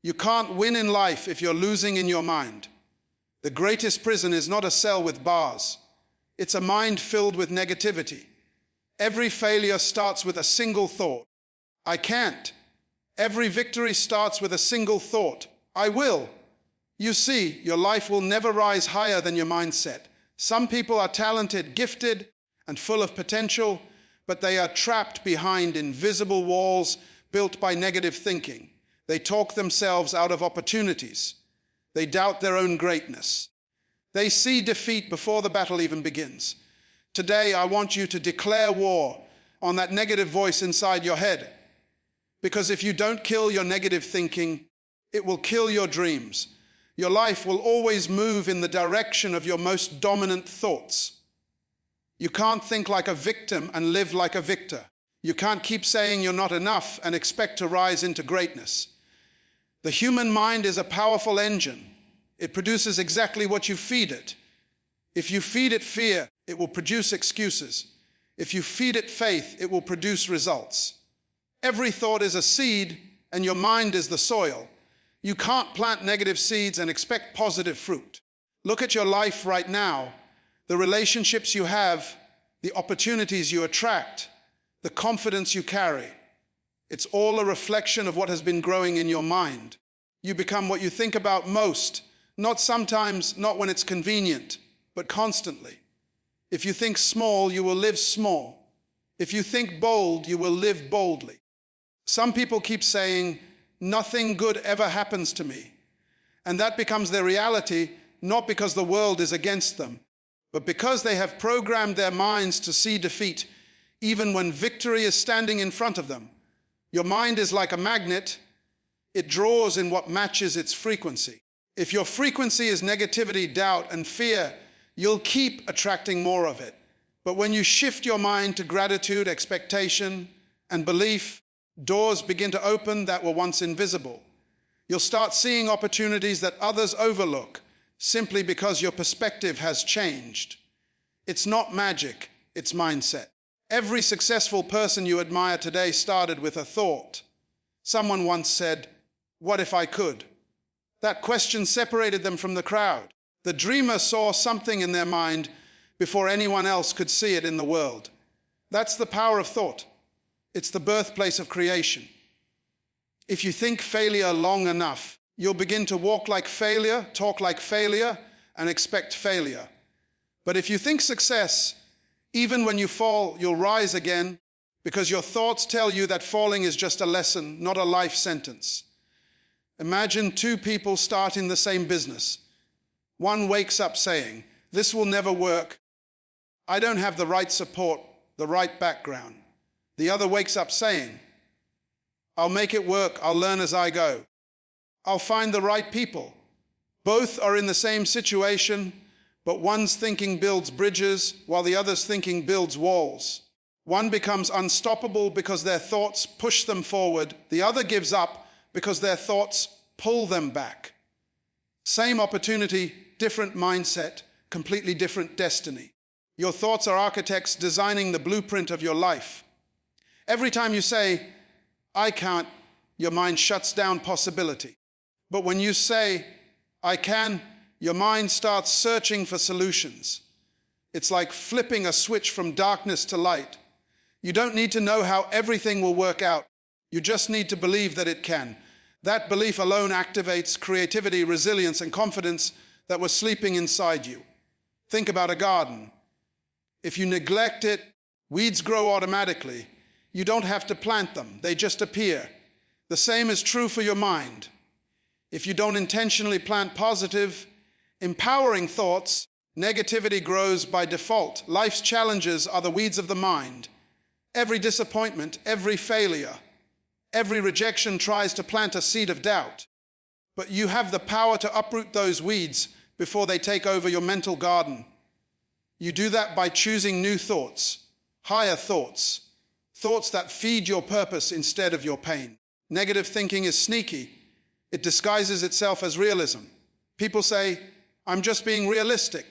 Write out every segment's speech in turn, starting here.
You can't win in life if you're losing in your mind. The greatest prison is not a cell with bars. It's a mind filled with negativity. Every failure starts with a single thought. I can't. Every victory starts with a single thought. I will. You see, your life will never rise higher than your mindset. Some people are talented, gifted, and full of potential, but they are trapped behind invisible walls built by negative thinking. They talk themselves out of opportunities. They doubt their own greatness. They see defeat before the battle even begins. Today, I want you to declare war on that negative voice inside your head. Because if you don't kill your negative thinking, it will kill your dreams. Your life will always move in the direction of your most dominant thoughts. You can't think like a victim and live like a victor. You can't keep saying you're not enough and expect to rise into greatness. The human mind is a powerful engine. It produces exactly what you feed it. If you feed it fear, it will produce excuses. If you feed it faith, it will produce results. Every thought is a seed, and your mind is the soil. You can't plant negative seeds and expect positive fruit. Look at your life right now, the relationships you have, the opportunities you attract, the confidence you carry. It's all a reflection of what has been growing in your mind. You become what you think about most, not sometimes, not when it's convenient, but constantly. If you think small, you will live small. If you think bold, you will live boldly. Some people keep saying, nothing good ever happens to me. And that becomes their reality, not because the world is against them, but because they have programmed their minds to see defeat, even when victory is standing in front of them. Your mind is like a magnet. It draws in what matches its frequency. If your frequency is negativity, doubt, and fear, you'll keep attracting more of it. But when you shift your mind to gratitude, expectation, and belief, doors begin to open that were once invisible. You'll start seeing opportunities that others overlook simply because your perspective has changed. It's not magic, it's mindset. Every successful person you admire today started with a thought. Someone once said, "What if I could?" That question separated them from the crowd. The dreamer saw something in their mind before anyone else could see it in the world. That's the power of thought. It's the birthplace of creation. If you think failure long enough, you'll begin to walk like failure, talk like failure, and expect failure. But if you think success, even when you fall, you'll rise again because your thoughts tell you that falling is just a lesson, not a life sentence. Imagine two people starting the same business. One wakes up saying, "This will never work. I don't have the right support, the right background." The other wakes up saying, "I'll make it work. I'll learn as I go. I'll find the right people." Both are in the same situation, but one's thinking builds bridges while the other's thinking builds walls. One becomes unstoppable because their thoughts push them forward. The other gives up because their thoughts pull them back. Same opportunity, different mindset, completely different destiny. Your thoughts are architects designing the blueprint of your life. Every time you say, "I can't," your mind shuts down possibility. But when you say, "I can," your mind starts searching for solutions. It's like flipping a switch from darkness to light. You don't need to know how everything will work out. You just need to believe that it can. That belief alone activates creativity, resilience, and confidence that was sleeping inside you. Think about a garden. If you neglect it, weeds grow automatically. You don't have to plant them, they just appear. The same is true for your mind. If you don't intentionally plant positive, empowering thoughts, negativity grows by default. Life's challenges are the weeds of the mind. Every disappointment, every failure, every rejection tries to plant a seed of doubt. But you have the power to uproot those weeds before they take over your mental garden. You do that by choosing new thoughts, higher thoughts, thoughts that feed your purpose instead of your pain. Negative thinking is sneaky. It disguises itself as realism. People say, "I'm just being realistic."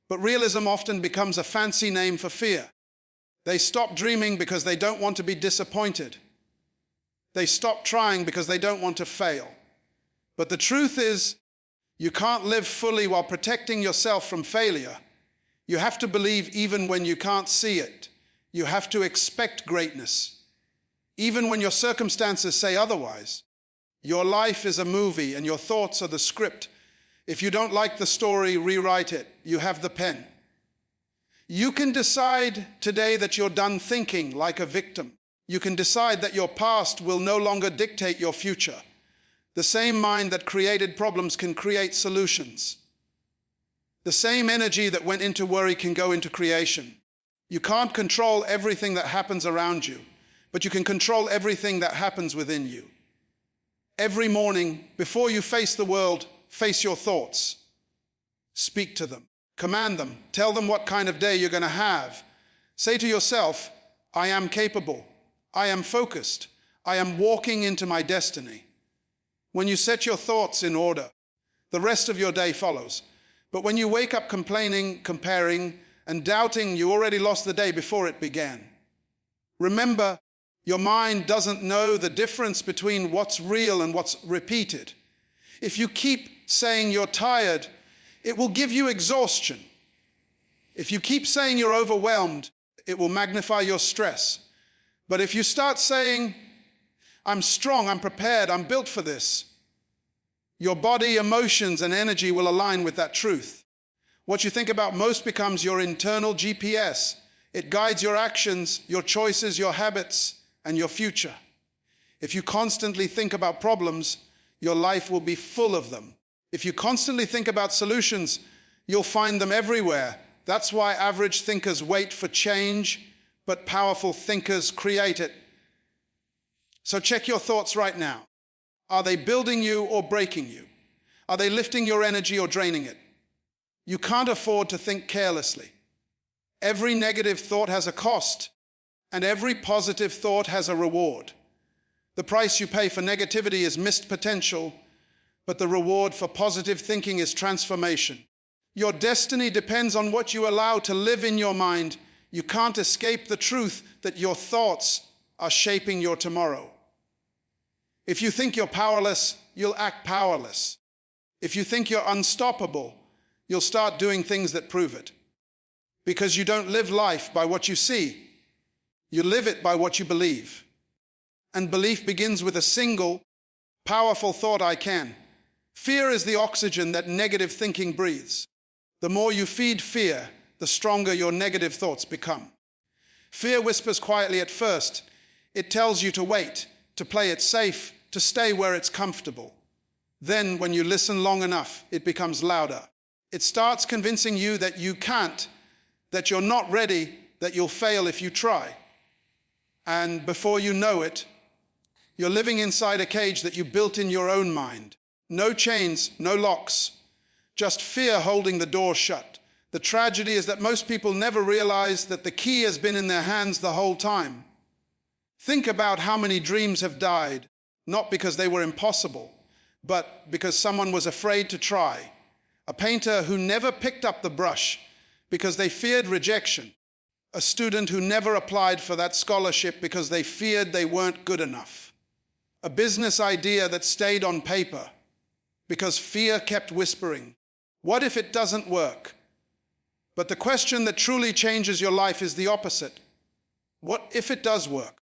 But realism often becomes a fancy name for fear. They stop dreaming because they don't want to be disappointed. They stop trying because they don't want to fail. But the truth is, you can't live fully while protecting yourself from failure. You have to believe even when you can't see it. You have to expect greatness, even when your circumstances say otherwise. Your life is a movie and your thoughts are the script. If you don't like the story, rewrite it. You have the pen. You can decide today that you're done thinking like a victim. You can decide that your past will no longer dictate your future. The same mind that created problems can create solutions. The same energy that went into worry can go into creation. You can't control everything that happens around you, but you can control everything that happens within you. Every morning, before you face the world, face your thoughts. Speak to them. Command them. Tell them what kind of day you're going to have. Say to yourself, I am capable. I am focused. I am walking into my destiny. When you set your thoughts in order, the rest of your day follows. But when you wake up complaining, comparing, and doubting, you already lost the day before it began. Remember, your mind doesn't know the difference between what's real and what's repeated. If you keep saying you're tired, it will give you exhaustion. If you keep saying you're overwhelmed, it will magnify your stress. But if you start saying, I'm strong, I'm prepared, I'm built for this, your body, emotions, and energy will align with that truth. What you think about most becomes your internal GPS. It guides your actions, your choices, your habits, and your future. If you constantly think about problems, your life will be full of them. If you constantly think about solutions, you'll find them everywhere. That's why average thinkers wait for change, but powerful thinkers create it. So check your thoughts right now. Are they building you or breaking you? Are they lifting your energy or draining it? You can't afford to think carelessly. Every negative thought has a cost, and every positive thought has a reward. The price you pay for negativity is missed potential, but the reward for positive thinking is transformation. Your destiny depends on what you allow to live in your mind. You can't escape the truth that your thoughts are shaping your tomorrow. If you think you're powerless, you'll act powerless. If you think you're unstoppable, you'll start doing things that prove it. Because you don't live life by what you see. You live it by what you believe. And belief begins with a single, powerful thought, I can. Fear is the oxygen that negative thinking breathes. The more you feed fear, the stronger your negative thoughts become. Fear whispers quietly at first. It tells you to wait, to play it safe, to stay where it's comfortable. Then, when you listen long enough, it becomes louder. It starts convincing you that you can't, that you're not ready, that you'll fail if you try. And before you know it, you're living inside a cage that you built in your own mind. No chains, no locks, just fear holding the door shut. The tragedy is that most people never realize that the key has been in their hands the whole time. Think about how many dreams have died, not because they were impossible, but because someone was afraid to try. A painter who never picked up the brush because they feared rejection. A student who never applied for that scholarship because they feared they weren't good enough. A business idea that stayed on paper because fear kept whispering, what if it doesn't work? But the question that truly changes your life is the opposite. What if it does work?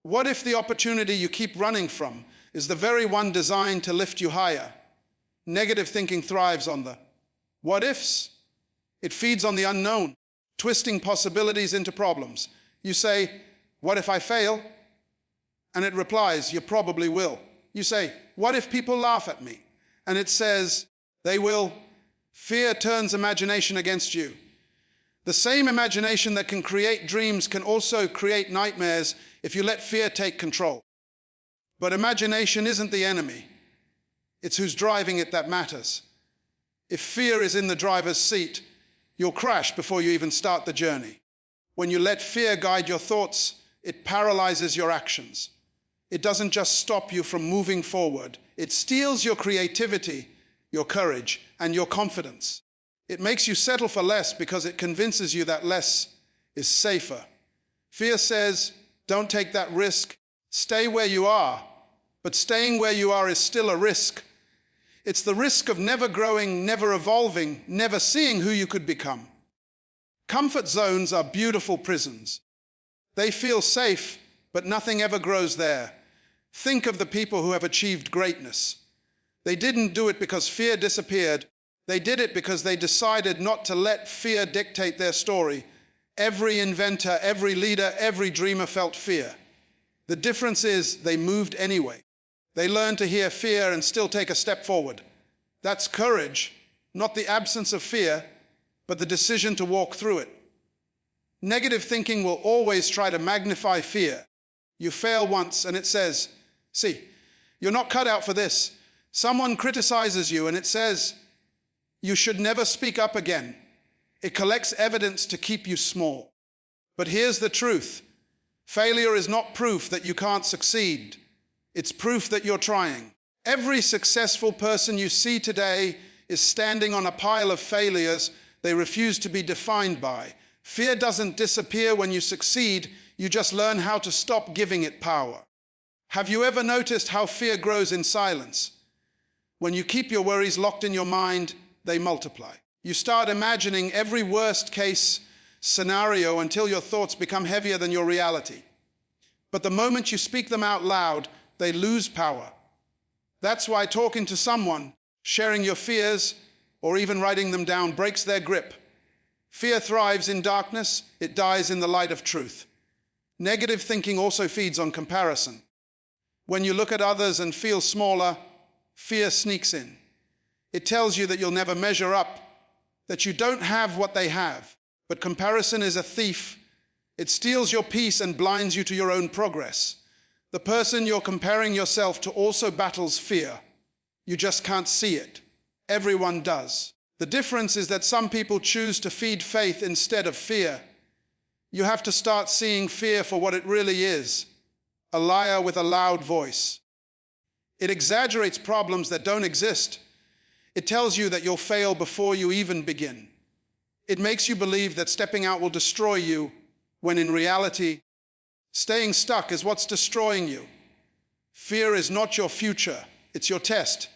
What if the opportunity you keep running from is the very one designed to lift you higher? Negative thinking thrives on the what ifs. It feeds on the unknown, twisting possibilities into problems. You say, what if I fail? And it replies, you probably will. You say, what if people laugh at me? And it says, they will. Fear turns imagination against you. The same imagination that can create dreams can also create nightmares if you let fear take control. But imagination isn't the enemy. It's who's driving it that matters. If fear is in the driver's seat, you'll crash before you even start the journey. When you let fear guide your thoughts, it paralyzes your actions. It doesn't just stop you from moving forward. It steals your creativity, your courage, and your confidence. It makes you settle for less because it convinces you that less is safer. Fear says, don't take that risk. Stay where you are. But staying where you are is still a risk. It's the risk of never growing, never evolving, never seeing who you could become. Comfort zones are beautiful prisons. They feel safe, but nothing ever grows there. Think of the people who have achieved greatness. They didn't do it because fear disappeared. They did it because they decided not to let fear dictate their story. Every inventor, every leader, every dreamer felt fear. The difference is they moved anyway. They learned to hear fear and still take a step forward. That's courage, not the absence of fear, but the decision to walk through it. Negative thinking will always try to magnify fear. You fail once and it says, see, you're not cut out for this. Someone criticizes you and it says, you should never speak up again. It collects evidence to keep you small. But here's the truth. Failure is not proof that you can't succeed. It's proof that you're trying. Every successful person you see today is standing on a pile of failures they refuse to be defined by. Fear doesn't disappear when you succeed. You just learn how to stop giving it power. Have you ever noticed how fear grows in silence? When you keep your worries locked in your mind, they multiply. You start imagining every worst-case scenario until your thoughts become heavier than your reality. But the moment you speak them out loud, they lose power. That's why talking to someone, sharing your fears, or even writing them down breaks their grip. Fear thrives in darkness, it dies in the light of truth. Negative thinking also feeds on comparison. When you look at others and feel smaller, fear sneaks in. It tells you that you'll never measure up, that you don't have what they have. But comparison is a thief. It steals your peace and blinds you to your own progress. The person you're comparing yourself to also battles fear. You just can't see it. Everyone does. The difference is that some people choose to feed faith instead of fear. You have to start seeing fear for what it really is, a liar with a loud voice. It exaggerates problems that don't exist. It tells you that you'll fail before you even begin. It makes you believe that stepping out will destroy you, when in reality, staying stuck is what's destroying you. Fear is not your future, it's your test.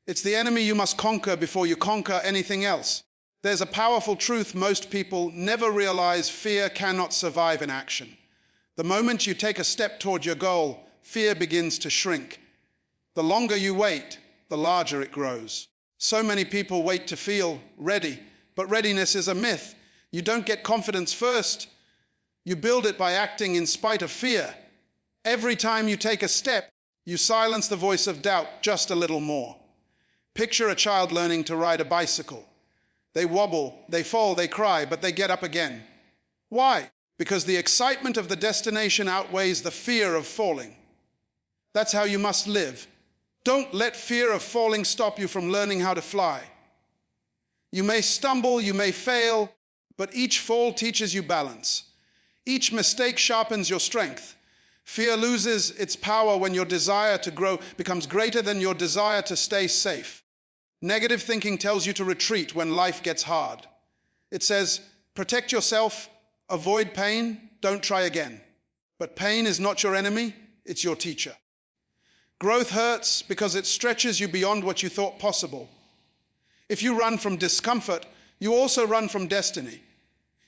It's the enemy you must conquer before you conquer anything else. There's a powerful truth most people never realize: fear cannot survive in action. The moment you take a step toward your goal, fear begins to shrink. The longer you wait, the larger it grows. So many people wait to feel ready, but readiness is a myth. You don't get confidence first. You build it by acting in spite of fear. Every time you take a step, you silence the voice of doubt just a little more. Picture a child learning to ride a bicycle. They wobble, they fall, they cry, but they get up again. Why? Because the excitement of the destination outweighs the fear of falling. That's how you must live. Don't let fear of falling stop you from learning how to fly. You may stumble, you may fail, but each fall teaches you balance. Each mistake sharpens your strength. Fear loses its power when your desire to grow becomes greater than your desire to stay safe. Negative thinking tells you to retreat when life gets hard. It says, protect yourself, avoid pain, don't try again. But pain is not your enemy, it's your teacher. Growth hurts because it stretches you beyond what you thought possible. If you run from discomfort, you also run from destiny.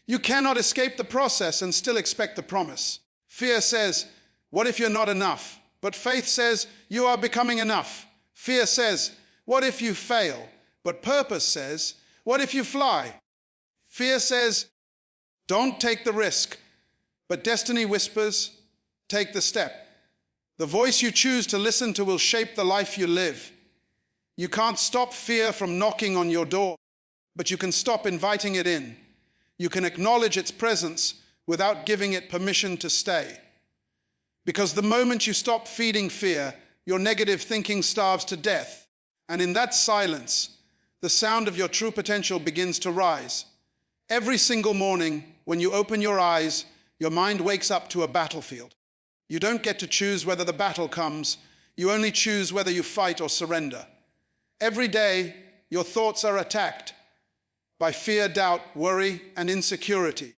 You cannot escape the process and still expect the promise. Fear says, what if you're not enough? But faith says, you are becoming enough. Fear says, what if you fail? But purpose says, what if you fly? Fear says, don't take the risk. But destiny whispers, take the step. The voice you choose to listen to will shape the life you live. You can't stop fear from knocking on your door, but you can stop inviting it in. You can acknowledge its presence without giving it permission to stay. Because the moment you stop feeding fear, your negative thinking starves to death. And in that silence, the sound of your true potential begins to rise. Every single morning, when you open your eyes, your mind wakes up to a battlefield. You don't get to choose whether the battle comes. You only choose whether you fight or surrender. Every day, your thoughts are attacked by fear, doubt, worry, and insecurity.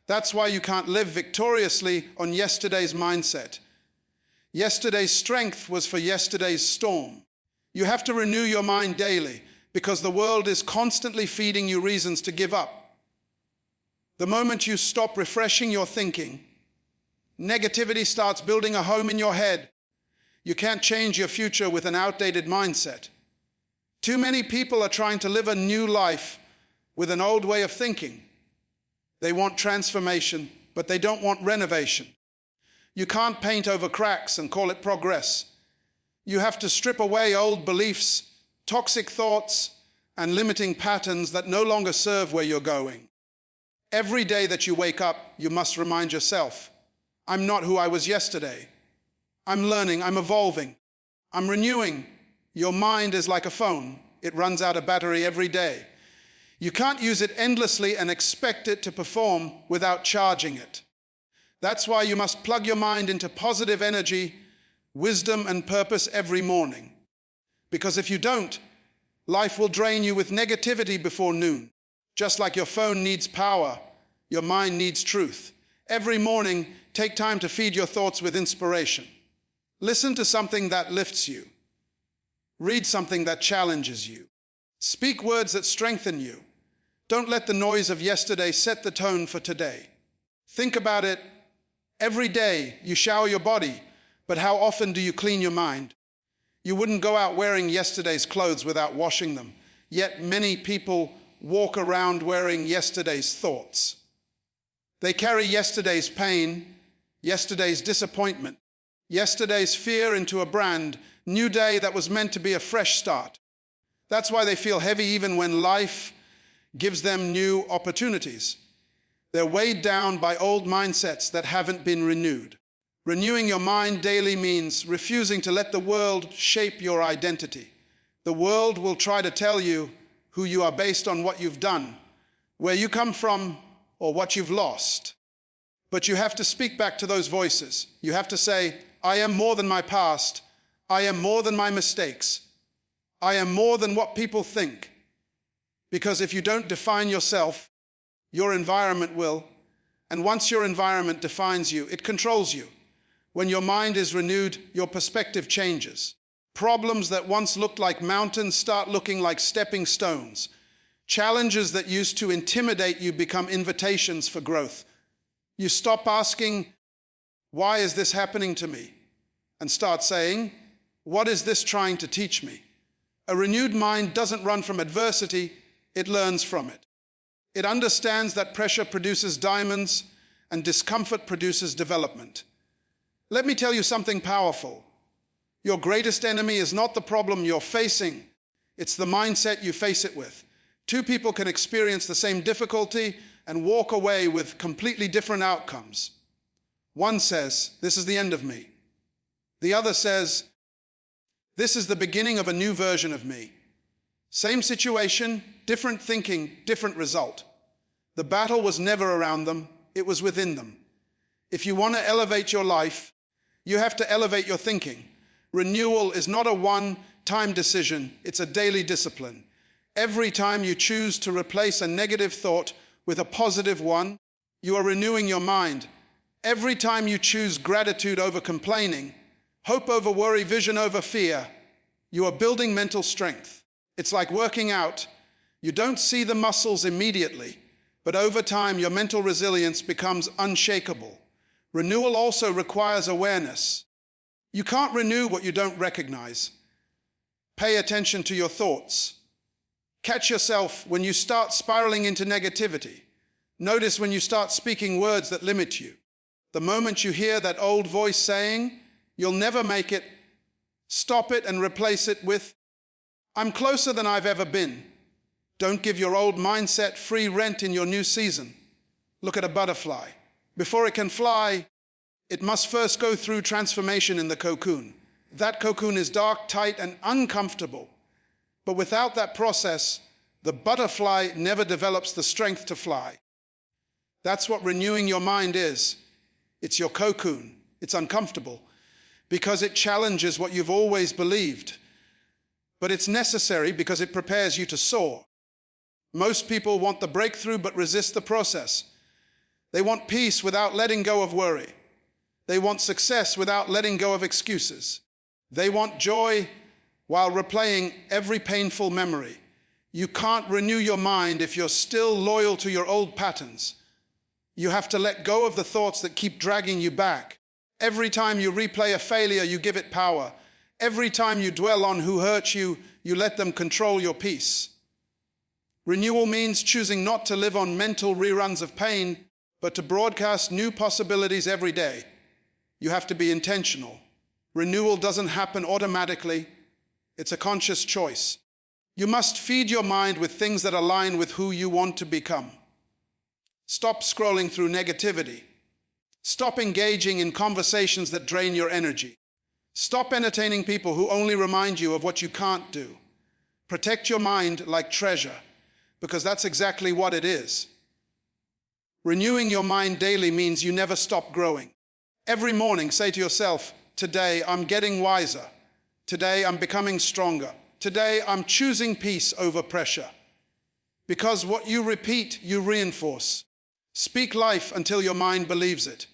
That's why you can't live victoriously on yesterday's mindset. Yesterday's strength was for yesterday's storm. You have to renew your mind daily because the world is constantly feeding you reasons to give up. The moment you stop refreshing your thinking, negativity starts building a home in your head. You can't change your future with an outdated mindset. Too many people are trying to live a new life with an old way of thinking. They want transformation, but they don't want renovation. You can't paint over cracks and call it progress. You have to strip away old beliefs, toxic thoughts, and limiting patterns that no longer serve where you're going. Every day that you wake up, you must remind yourself, I'm not who I was yesterday. I'm learning, I'm evolving, I'm renewing. Your mind is like a phone. It runs out of battery every day. You can't use it endlessly and expect it to perform without charging it. That's why you must plug your mind into positive energy, wisdom, and purpose every morning. Because if you don't, life will drain you with negativity before noon. Just like your phone needs power, your mind needs truth. Every morning, take time to feed your thoughts with inspiration. Listen to something that lifts you. Read something that challenges you. Speak words that strengthen you. Don't let the noise of yesterday set the tone for today. Think about it. Every day you shower your body, but how often do you clean your mind? You wouldn't go out wearing yesterday's clothes without washing them, yet many people walk around wearing yesterday's thoughts. They carry yesterday's pain, yesterday's disappointment, yesterday's fear into a brand new day that was meant to be a fresh start. That's why they feel heavy even when life gives them new opportunities. They're weighed down by old mindsets that haven't been renewed. Renewing your mind daily means refusing to let the world shape your identity. The world will try to tell you who you are based on what you've done, where you come from, or what you've lost. But you have to speak back to those voices. You have to say, I am more than my past. I am more than my mistakes. I am more than what people think. Because if you don't define yourself, your environment will. And once your environment defines you, it controls you. When your mind is renewed, your perspective changes. Problems that once looked like mountains start looking like stepping stones. Challenges that used to intimidate you become invitations for growth. You stop asking, why is this happening to me? And start saying, what is this trying to teach me? A renewed mind doesn't run from adversity, it learns from it. It understands that pressure produces diamonds and discomfort produces development. Let me tell you something powerful. Your greatest enemy is not the problem you're facing, it's the mindset you face it with. Two people can experience the same difficulty and walk away with completely different outcomes. One says, this is the end of me. The other says, this is the beginning of a new version of me. Same situation, different thinking, different result. The battle was never around them, it was within them. If you want to elevate your life, you have to elevate your thinking. Renewal is not a one-time decision, it's a daily discipline. Every time you choose to replace a negative thought with a positive one, you are renewing your mind. Every time you choose gratitude over complaining, hope over worry, vision over fear, you are building mental strength. It's like working out. You don't see the muscles immediately, but over time your mental resilience becomes unshakable. Renewal also requires awareness. You can't renew what you don't recognize. Pay attention to your thoughts. Catch yourself when you start spiraling into negativity. Notice when you start speaking words that limit you. The moment you hear that old voice saying, you'll never make it, stop it and replace it with, I'm closer than I've ever been. Don't give your old mindset free rent in your new season. Look at a butterfly. Before it can fly, it must first go through transformation in the cocoon. That cocoon is dark, tight, and uncomfortable. But without that process, the butterfly never develops the strength to fly. That's what renewing your mind is. It's your cocoon. It's uncomfortable because it challenges what you've always believed. But it's necessary because it prepares you to soar. Most people want the breakthrough but resist the process. They want peace without letting go of worry. They want success without letting go of excuses. They want joy while replaying every painful memory. You can't renew your mind if you're still loyal to your old patterns. You have to let go of the thoughts that keep dragging you back. Every time you replay a failure, you give it power. Every time you dwell on who hurt you, you let them control your peace. Renewal means choosing not to live on mental reruns of pain, but to broadcast new possibilities every day. You have to be intentional. Renewal doesn't happen automatically. It's a conscious choice. You must feed your mind with things that align with who you want to become. Stop scrolling through negativity. Stop engaging in conversations that drain your energy. Stop entertaining people who only remind you of what you can't do. Protect your mind like treasure, because that's exactly what it is. Renewing your mind daily means you never stop growing. Every morning, say to yourself, today I'm getting wiser. Today I'm becoming stronger. Today I'm choosing peace over pressure. Because what you repeat, you reinforce. Speak life until your mind believes it.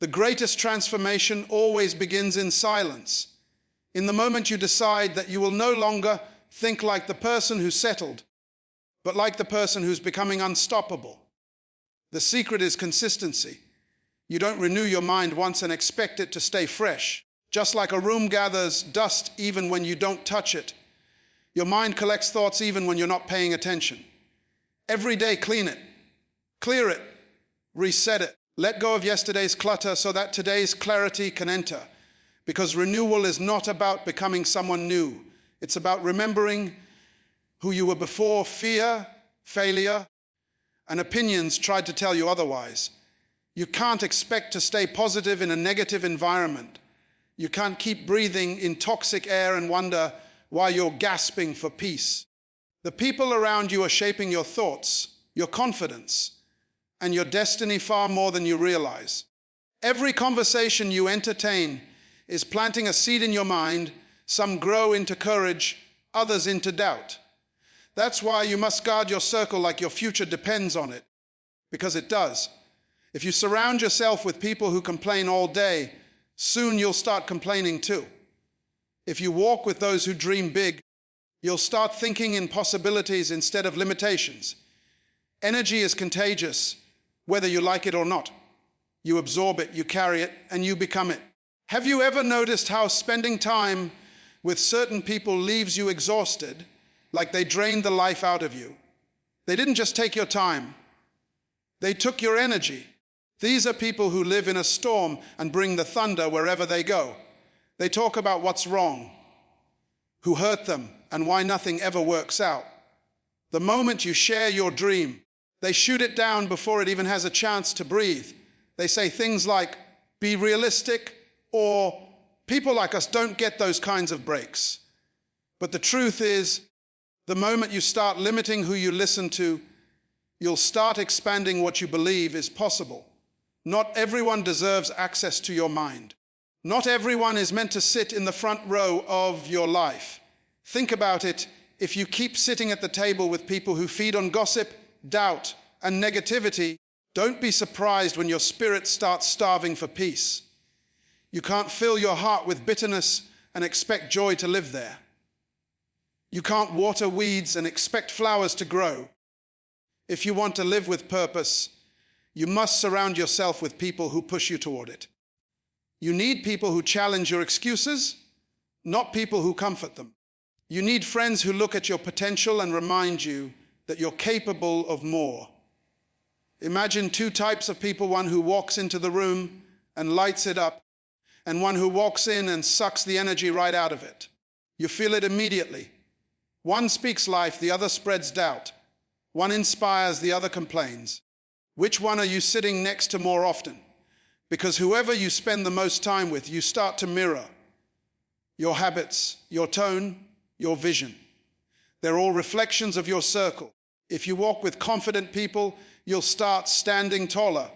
The greatest transformation always begins in silence. In the moment you decide that you will no longer think like the person who settled, but like the person who's becoming unstoppable. The secret is consistency. You don't renew your mind once and expect it to stay fresh. Just like a room gathers dust even when you don't touch it, your mind collects thoughts even when you're not paying attention. Every day, clean it, clear it, reset it. Let go of yesterday's clutter so that today's clarity can enter. Because renewal is not about becoming someone new. It's about remembering who you were before fear, failure, and opinions tried to tell you otherwise. You can't expect to stay positive in a negative environment. You can't keep breathing in toxic air and wonder why you're gasping for peace. The people around you are shaping your thoughts, your confidence, and your destiny far more than you realize. Every conversation you entertain is planting a seed in your mind. Some grow into courage, others into doubt. That's why you must guard your circle like your future depends on it, because it does. If you surround yourself with people who complain all day, soon you'll start complaining too. If you walk with those who dream big, you'll start thinking in possibilities instead of limitations. Energy is contagious, whether you like it or not. You absorb it, you carry it, and you become it. Have you ever noticed how spending time with certain people leaves you exhausted, like they drained the life out of you? They didn't just take your time. They took your energy. These are people who live in a storm and bring the thunder wherever they go. They talk about what's wrong, who hurt them, and why nothing ever works out. The moment you share your dream, they shoot it down before it even has a chance to breathe. They say things like, be realistic, or people like us don't get those kinds of breaks. But the truth is, the moment you start limiting who you listen to, you'll start expanding what you believe is possible. Not everyone deserves access to your mind. Not everyone is meant to sit in the front row of your life. Think about it. If you keep sitting at the table with people who feed on gossip, doubt, and negativity, don't be surprised when your spirit starts starving for peace. You can't fill your heart with bitterness and expect joy to live there. You can't water weeds and expect flowers to grow. If you want to live with purpose, you must surround yourself with people who push you toward it. You need people who challenge your excuses, not people who comfort them. You need friends who look at your potential and remind you that you're capable of more. Imagine two types of people, one who walks into the room and lights it up, and one who walks in and sucks the energy right out of it. You feel it immediately. One speaks life, the other spreads doubt. One inspires, the other complains. Which one are you sitting next to more often? Because whoever you spend the most time with, you start to mirror. Your habits, your tone, your vision. They're all reflections of your circle. If you walk with confident people, you'll start standing taller.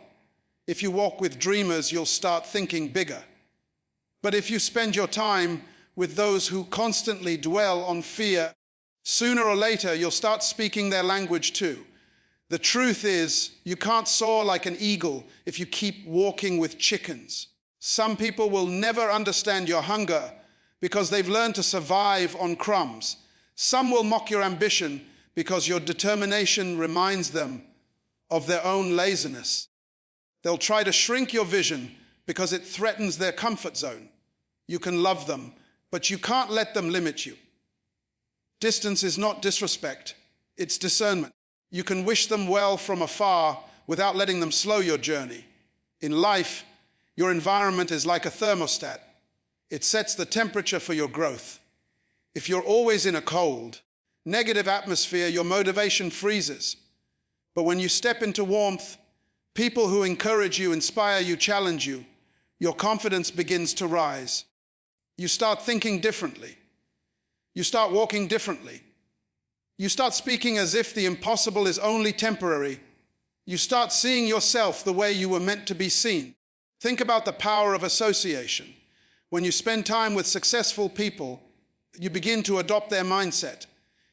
If you walk with dreamers, you'll start thinking bigger. But if you spend your time with those who constantly dwell on fear, sooner or later you'll start speaking their language too. The truth is, you can't soar like an eagle if you keep walking with chickens. Some people will never understand your hunger, because they've learned to survive on crumbs. Some will mock your ambition because your determination reminds them of their own laziness. They'll try to shrink your vision because it threatens their comfort zone. You can love them, but you can't let them limit you. Distance is not disrespect, it's discernment. You can wish them well from afar without letting them slow your journey. In life, your environment is like a thermostat. It sets the temperature for your growth. If you're always in a cold, negative atmosphere, your motivation freezes. But when you step into warmth, people who encourage you, inspire you, challenge you, your confidence begins to rise. You start thinking differently. You start walking differently. You start speaking as if the impossible is only temporary. You start seeing yourself the way you were meant to be seen. Think about the power of association. When you spend time with successful people, you begin to adopt their mindset.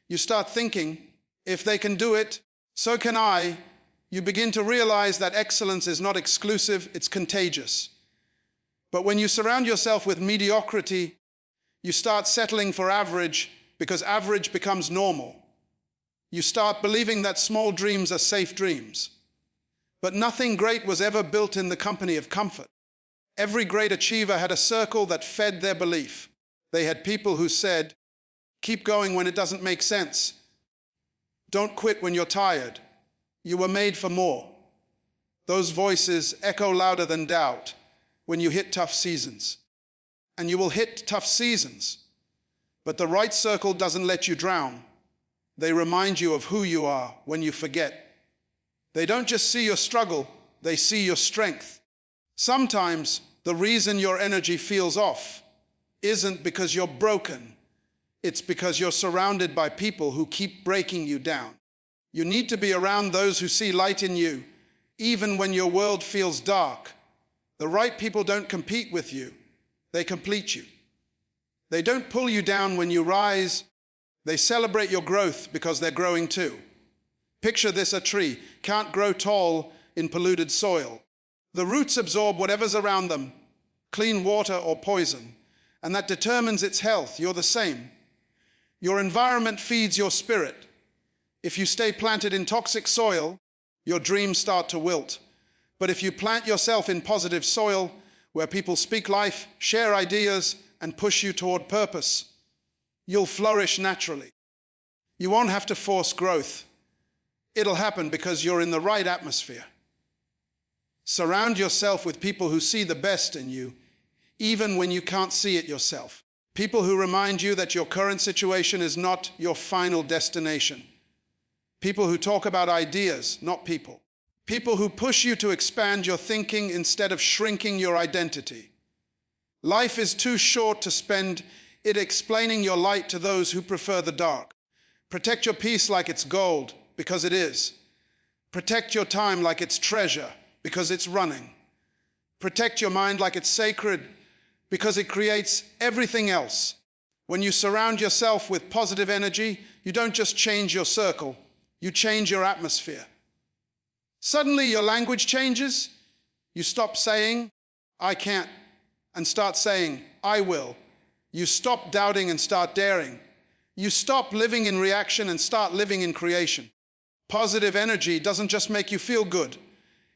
You start thinking, if they can do it, so can I. You begin to realize that excellence is not exclusive, it's contagious. But when you surround yourself with mediocrity, you start settling for average because average becomes normal. You start believing that small dreams are safe dreams. But nothing great was ever built in the company of comfort. Every great achiever had a circle that fed their belief. They had people who said, keep going when it doesn't make sense. Don't quit when you're tired. You were made for more. Those voices echo louder than doubt when you hit tough seasons. And you will hit tough seasons. But the right circle doesn't let you drown. They remind you of who you are when you forget. They don't just see your struggle, they see your strength. Sometimes the reason your energy feels off isn't because you're broken. It's because you're surrounded by people who keep breaking you down. You need to be around those who see light in you, even when your world feels dark. The right people don't compete with you, they complete you. They don't pull you down when you rise, they celebrate your growth because they're growing too. Picture this: a tree can't grow tall in polluted soil. The roots absorb whatever's around them, clean water or poison, and that determines its health. You're the same. Your environment feeds your spirit. If you stay planted in toxic soil, your dreams start to wilt. But if you plant yourself in positive soil, where people speak life, share ideas, and push you toward purpose, you'll flourish naturally. You won't have to force growth. It'll happen because you're in the right atmosphere. Surround yourself with people who see the best in you, even when you can't see it yourself. People who remind you that your current situation is not your final destination. People who talk about ideas, not people. People who push you to expand your thinking instead of shrinking your identity. Life is too short to spend it explaining your light to those who prefer the dark. Protect your peace like it's gold, because it is. Protect your time like it's treasure, because it's running. Protect your mind like it's sacred, because it creates everything else. When you surround yourself with positive energy, you don't just change your circle, you change your atmosphere. Suddenly your language changes. You stop saying, I can't, and start saying, I will. You stop doubting and start daring. You stop living in reaction and start living in creation. Positive energy doesn't just make you feel good.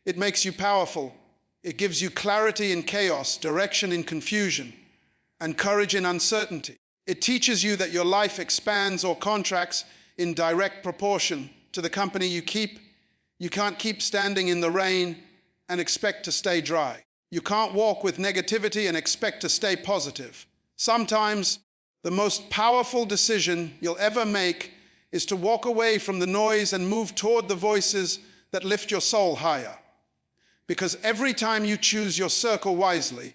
It makes you powerful. It gives you clarity in chaos, direction in confusion, and courage in uncertainty. It teaches you that your life expands or contracts in direct proportion to the company you keep. You can't keep standing in the rain and expect to stay dry. You can't walk with negativity and expect to stay positive. Sometimes the most powerful decision you'll ever make is to walk away from the noise and move toward the voices that lift your soul higher. Because every time you choose your circle wisely,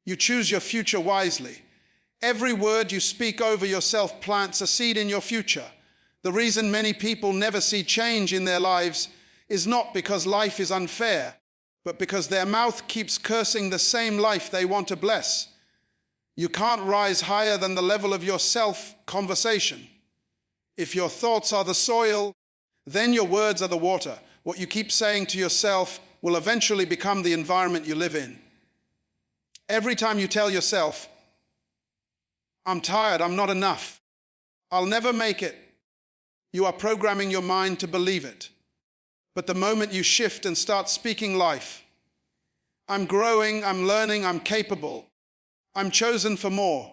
you choose your future wisely. Every word you speak over yourself plants a seed in your future. The reason many people never see change in their lives is not because life is unfair, but because their mouth keeps cursing the same life they want to bless. You can't rise higher than the level of your self-conversation. If your thoughts are the soil, then your words are the water. What you keep saying to yourself will eventually become the environment you live in. Every time you tell yourself, I'm tired, I'm not enough, I'll never make it. You are programming your mind to believe it. But the moment you shift and start speaking life, I'm growing, I'm learning, I'm capable, I'm chosen for more,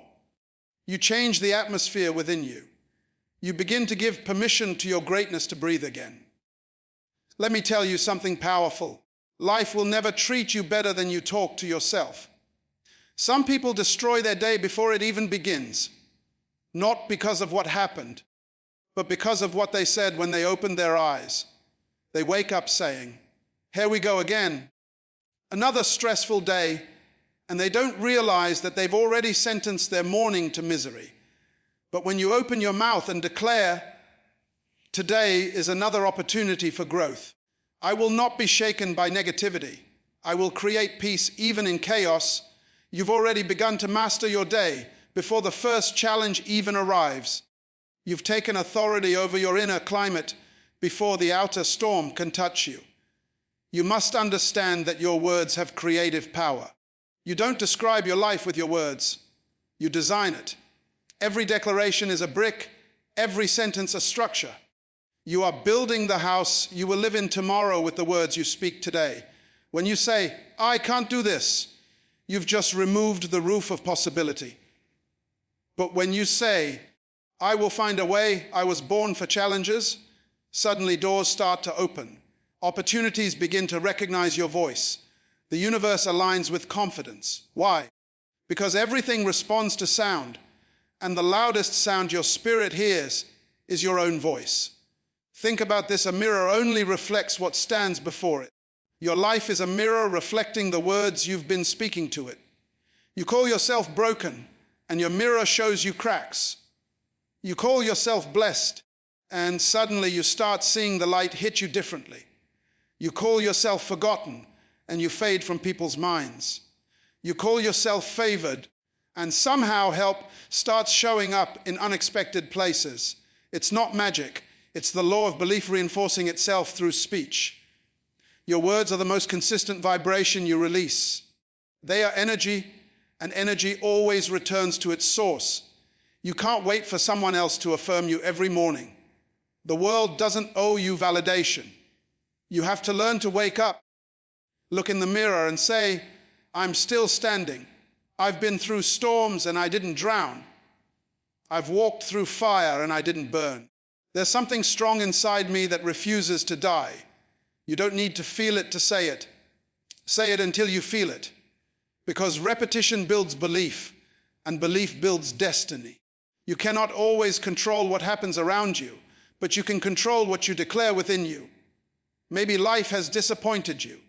you change the atmosphere within you. You begin to give permission to your greatness to breathe again. Let me tell you something powerful. Life will never treat you better than you talk to yourself. Some people destroy their day before it even begins, not because of what happened, but because of what they said when they opened their eyes. They wake up saying, "Here we go again. Another stressful day," and they don't realize that they've already sentenced their morning to misery. But when you open your mouth and declare, "Today is another opportunity for growth. I will not be shaken by negativity. I will create peace even in chaos," you've already begun to master your day before the first challenge even arrives. You've taken authority over your inner climate before the outer storm can touch you. You must understand that your words have creative power. You don't describe your life with your words. You design it. Every declaration is a brick, every sentence a structure. You are building the house you will live in tomorrow with the words you speak today. When you say, "I can't do this," you've just removed the roof of possibility. But when you say, "I will find a way, I was born for challenges," suddenly doors start to open. Opportunities begin to recognize your voice. The universe aligns with confidence. Why? Because everything responds to sound, and the loudest sound your spirit hears is your own voice. Think about this: a mirror only reflects what stands before it. Your life is a mirror reflecting the words you've been speaking to it. You call yourself broken, and your mirror shows you cracks. You call yourself blessed, and suddenly you start seeing the light hit you differently. You call yourself forgotten, and you fade from people's minds. You call yourself favored, and somehow help starts showing up in unexpected places. It's not magic. It's the law of belief reinforcing itself through speech. Your words are the most consistent vibration you release. They are energy, and energy always returns to its source. You can't wait for someone else to affirm you every morning. The world doesn't owe you validation. You have to learn to wake up, look in the mirror and say, "I'm still standing. I've been through storms and I didn't drown. I've walked through fire and I didn't burn. There's something strong inside me that refuses to die." You don't need to feel it to say it. Say it until you feel it. Because repetition builds belief, and belief builds destiny. You cannot always control what happens around you, but you can control what you declare within you. Maybe life has disappointed you.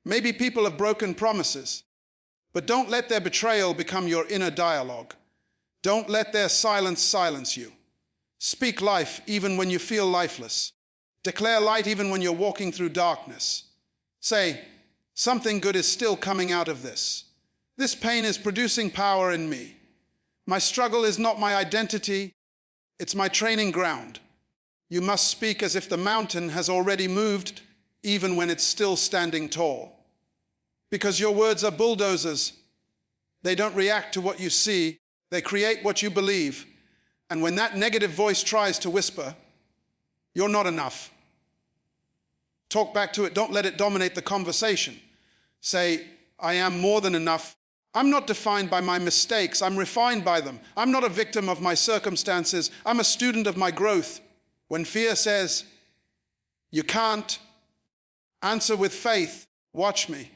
Maybe people have broken promises, but don't let their betrayal become your inner dialogue. Don't let their silence you. Speak life even when you feel lifeless. Declare light even when you're walking through darkness. Say, "Something good is still coming out of this. This pain is producing power in me. My struggle is not my identity, it's my training ground." You must speak as if the mountain has already moved, even when it's still standing tall. Because your words are bulldozers. They don't react to what you see, they create what you believe. And when that negative voice tries to whisper, "You're not enough," talk back to it. Don't let it dominate the conversation. Say, "I am more than enough. I'm not defined by my mistakes. I'm refined by them. I'm not a victim of my circumstances. I'm a student of my growth." When fear says, "You can't," answer with faith, "Watch me."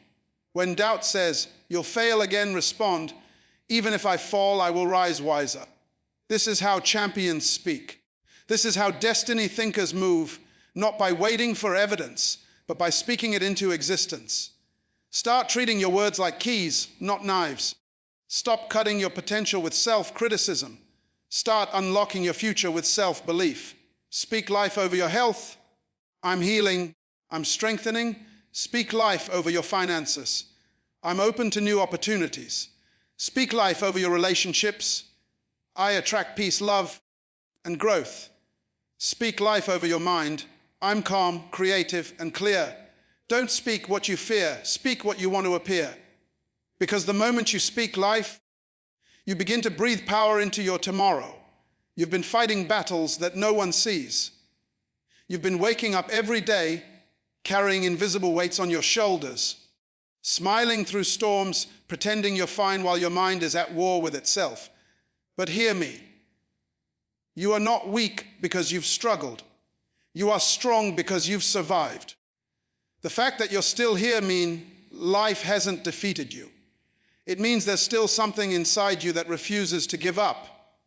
When doubt says, "You'll fail again," respond, "Even if I fall, I will rise wiser." This is how champions speak. This is how destiny thinkers move, not by waiting for evidence, but by speaking it into existence. Start treating your words like keys, not knives. Stop cutting your potential with self-criticism. Start unlocking your future with self-belief. Speak life over your health. "I'm healing. I'm strengthening." Speak life over your finances. "I'm open to new opportunities." Speak life over your relationships. "I attract peace, love, and growth." Speak life over your mind. "I'm calm, creative, and clear." Don't speak what you fear. Speak what you want to appear. Because the moment you speak life, You begin to breathe power into your tomorrow. You've been fighting battles that no one sees. You've been waking up every day, carrying invisible weights on your shoulders, smiling through storms, pretending you're fine while your mind is at war with itself. But hear me. You are not weak because you've struggled. You are strong because you've survived. The fact that you're still here means life hasn't defeated you. It means there's still something inside you that refuses to give up.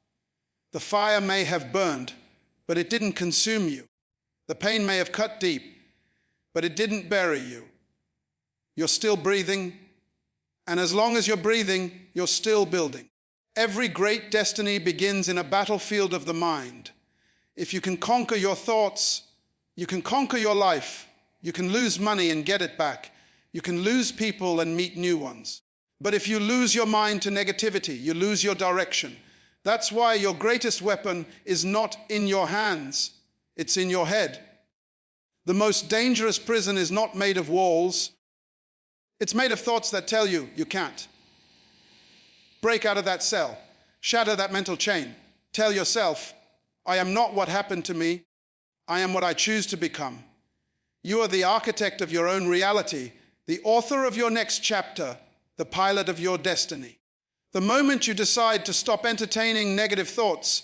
The fire may have burned, but it didn't consume you. The pain may have cut deep, but it didn't bury you. You're still breathing, and as long as you're breathing, you're still building. Every great destiny begins in a battlefield of the mind. If you can conquer your thoughts, you can conquer your life. You can lose money and get it back. You can lose people and meet new ones. But if you lose your mind to negativity, you lose your direction. That's why your greatest weapon is not in your hands, it's in your head. The most dangerous prison is not made of walls. It's made of thoughts that tell you you can't. Break out of that cell. Shatter that mental chain. Tell yourself, I am not what happened to me. I am what I choose to become. You are the architect of your own reality, the author of your next chapter, the pilot of your destiny. The moment you decide to stop entertaining negative thoughts,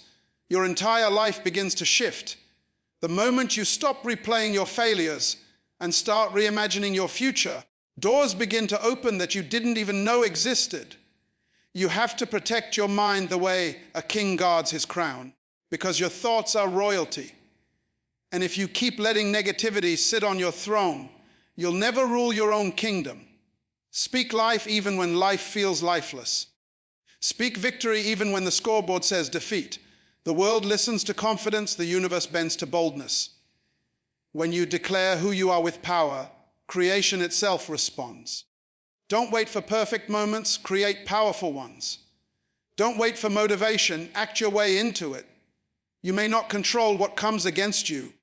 your entire life begins to shift. The moment you stop replaying your failures and start reimagining your future, doors begin to open that you didn't even know existed. You have to protect your mind the way a king guards his crown, because your thoughts are royalty. And if you keep letting negativity sit on your throne, you'll never rule your own kingdom. Speak life even when life feels lifeless. Speak victory even when the scoreboard says defeat. The world listens to confidence, the universe bends to boldness. When you declare who you are with power, creation itself responds. Don't wait for perfect moments, create powerful ones. Don't wait for motivation, act your way into it. You may not control what comes against you,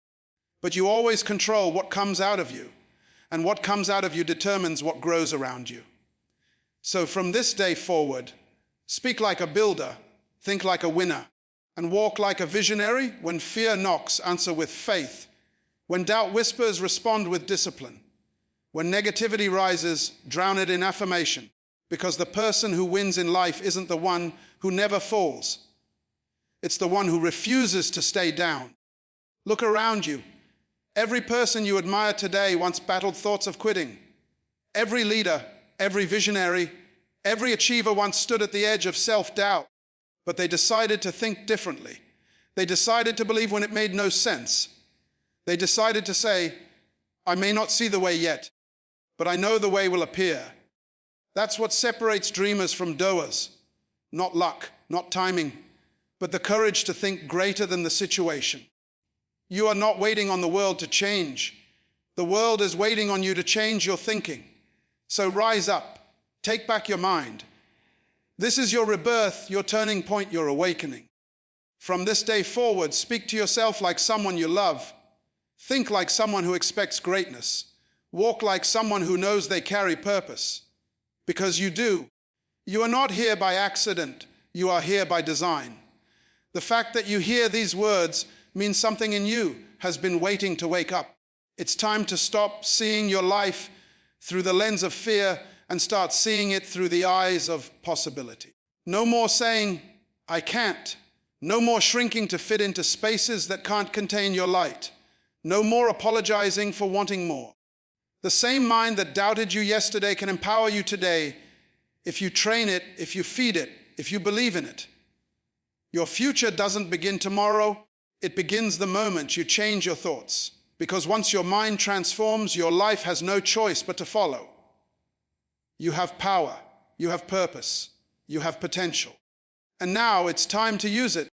but you always control what comes out of you. And what comes out of you determines what grows around you. So from this day forward, speak like a builder, think like a winner, and walk like a visionary. When fear knocks, answer with faith. When doubt whispers, respond with discipline. When negativity rises, drown it in affirmation, because the person who wins in life isn't the one who never falls. It's the one who refuses to stay down. Look around you. Every person you admire today once battled thoughts of quitting. Every leader, every visionary, every achiever once stood at the edge of self-doubt, but they decided to think differently. They decided to believe when it made no sense. They decided to say, I may not see the way yet, but I know the way will appear. That's what separates dreamers from doers. Not luck, not timing, but the courage to think greater than the situation. You are not waiting on the world to change. The world is waiting on you to change your thinking. So rise up, take back your mind. This is your rebirth, your turning point, your awakening. From this day forward, speak to yourself like someone you love. Think like someone who expects greatness. Walk like someone who knows they carry purpose. Because you do. You are not here by accident. You are here by design. The fact that you hear these words means something in you has been waiting to wake up. It's time to stop seeing your life through the lens of fear and start seeing it through the eyes of possibility. No more saying, I can't. No more shrinking to fit into spaces that can't contain your light. No more apologizing for wanting more. The same mind that doubted you yesterday can empower you today if you train it, if you feed it, if you believe in it. Your future doesn't begin tomorrow. It begins the moment you change your thoughts, because once your mind transforms, your life has no choice but to follow. You have power, you have purpose, you have potential. And now it's time to use it.